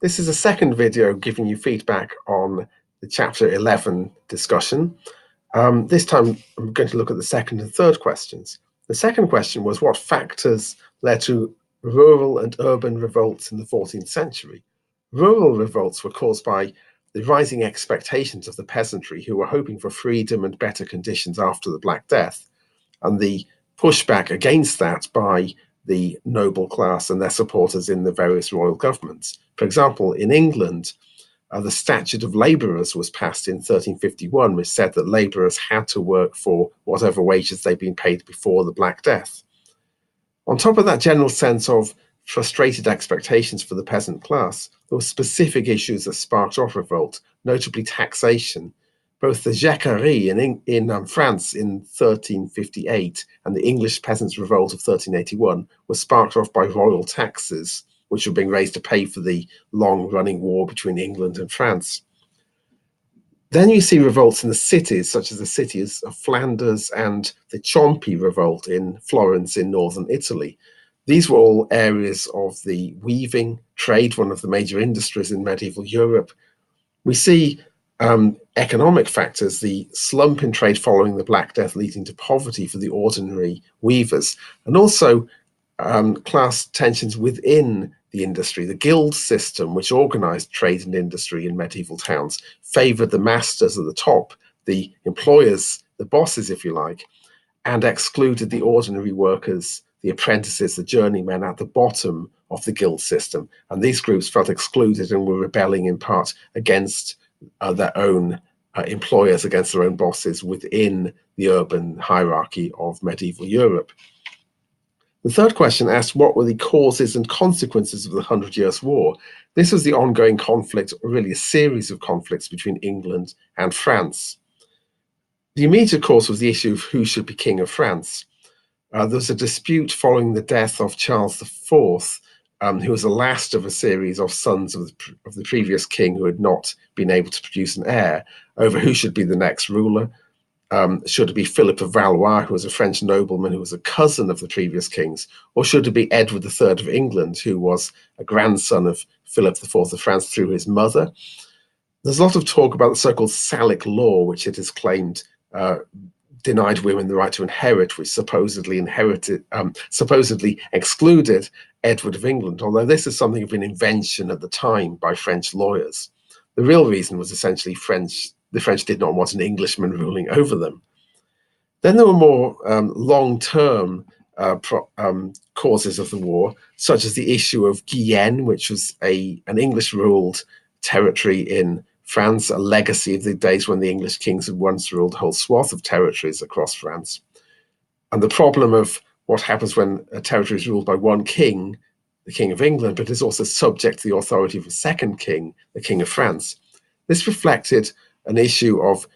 This is a second video giving you feedback on the Chapter 11 discussion. This time I'm going to look at the second and third questions. The second question was, what factors led to rural and urban revolts in the 14th century? Rural revolts were caused by the rising expectations of the peasantry, who were hoping for freedom and better conditions after the Black Death, and the pushback against that by the noble class and their supporters in the various royal governments. For example, in England, the Statute of Labourers was passed in 1351, which said that labourers had to work for whatever wages they'd been paid before the Black Death. On top of that general sense of frustrated expectations for the peasant class, there were specific issues that sparked off revolt, notably taxation. Both the Jacquerie in France in 1358 and the English Peasants' Revolt of 1381 were sparked off by royal taxes, which were being raised to pay for the long-running war between England and France. Then you see revolts in the cities, such as the cities of Flanders and the Ciompi revolt in Florence in northern Italy. These were all areas of the weaving trade, one of the major industries in medieval Europe. We see economic factors, the slump in trade following the Black Death leading to poverty for the ordinary weavers, and also class tensions within the industry. The guild system, which organized trade and industry in medieval towns, favored the masters at the top, the employers, the bosses, if you like, and excluded the ordinary workers, the apprentices, the journeymen at the bottom of the guild system. And these groups felt excluded and were rebelling in part against their own employers, against their own bosses within the urban hierarchy of medieval Europe. The third question asked, what were the causes and consequences of the Hundred Years' War? This was the ongoing conflict, or really a series of conflicts between England and France. The immediate cause was the issue of who should be King of France. There was a dispute following the death of Charles IV, who was the last of a series of sons of the previous king who had not been able to produce an heir, over who should be the next ruler. Should it be Philip of Valois, who was a French nobleman who was a cousin of the previous kings, or should it be Edward III of England, who was a grandson of Philip IV of France through his mother? There's a lot of talk about the so-called Salic law, which it is claimed denied women the right to inherit, which supposedly excluded Edward of England, although this is something of an invention at the time by French lawyers. The real reason was essentially the French did not want an Englishman ruling over them. Then there were more long-term causes of the war, such as the issue of Guyenne, which was an English-ruled territory in France, a legacy of the days when the English kings had once ruled a whole swath of territories across France. And the problem of what happens when a territory is ruled by one king, the King of England, but is also subject to the authority of a second king, the King of France. This reflected an issue of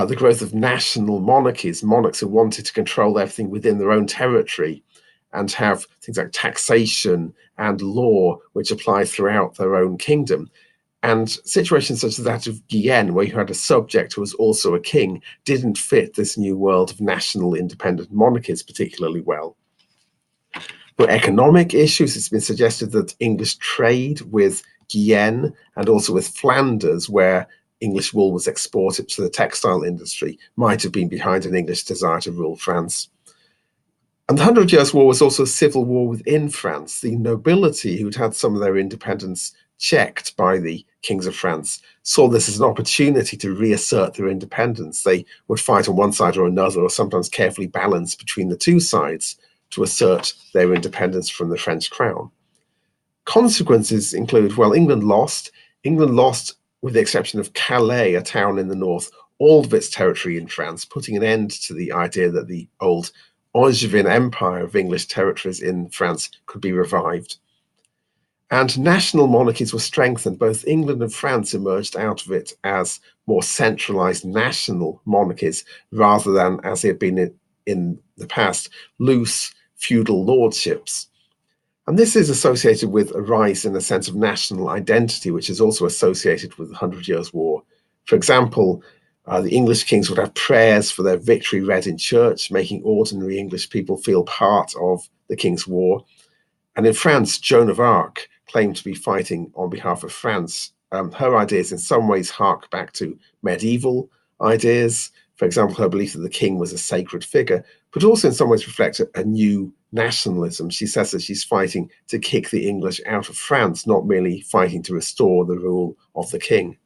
the growth of national monarchies, monarchs who wanted to control everything within their own territory and have things like taxation and law which apply throughout their own kingdom. And situations such as that of Guyenne, where you had a subject who was also a king, didn't fit this new world of national independent monarchies particularly well. For economic issues, it's been suggested that English trade with Guyenne and also with Flanders, where English wool was exported to the textile industry, might have been behind an English desire to rule France. And the Hundred Years' War was also a civil war within France. The nobility, who'd had some of their independence checked by the kings of France, saw this as an opportunity to reassert their independence. They would fight on one side or another, or sometimes carefully balance between the two sides to assert their independence from the French crown. Consequences include, well, England lost. England lost, with the exception of Calais, a town in the north, all of its territory in France, putting an end to the idea that the old Angevin Empire of English territories in France could be revived. And national monarchies were strengthened. Both England and France emerged out of it as more centralized national monarchies, rather than, as they had been in the past, loose feudal lordships. And this is associated with a rise in a sense of national identity, which is also associated with the Hundred Years' War. For example, the English kings would have prayers for their victory read in church, making ordinary English people feel part of the King's War. And in France, Joan of Arc claimed to be fighting on behalf of France. Her ideas in some ways hark back to medieval ideas. For example, her belief that the king was a sacred figure, but also in some ways reflects a new nationalism. She says that she's fighting to kick the English out of France, not merely fighting to restore the rule of the king.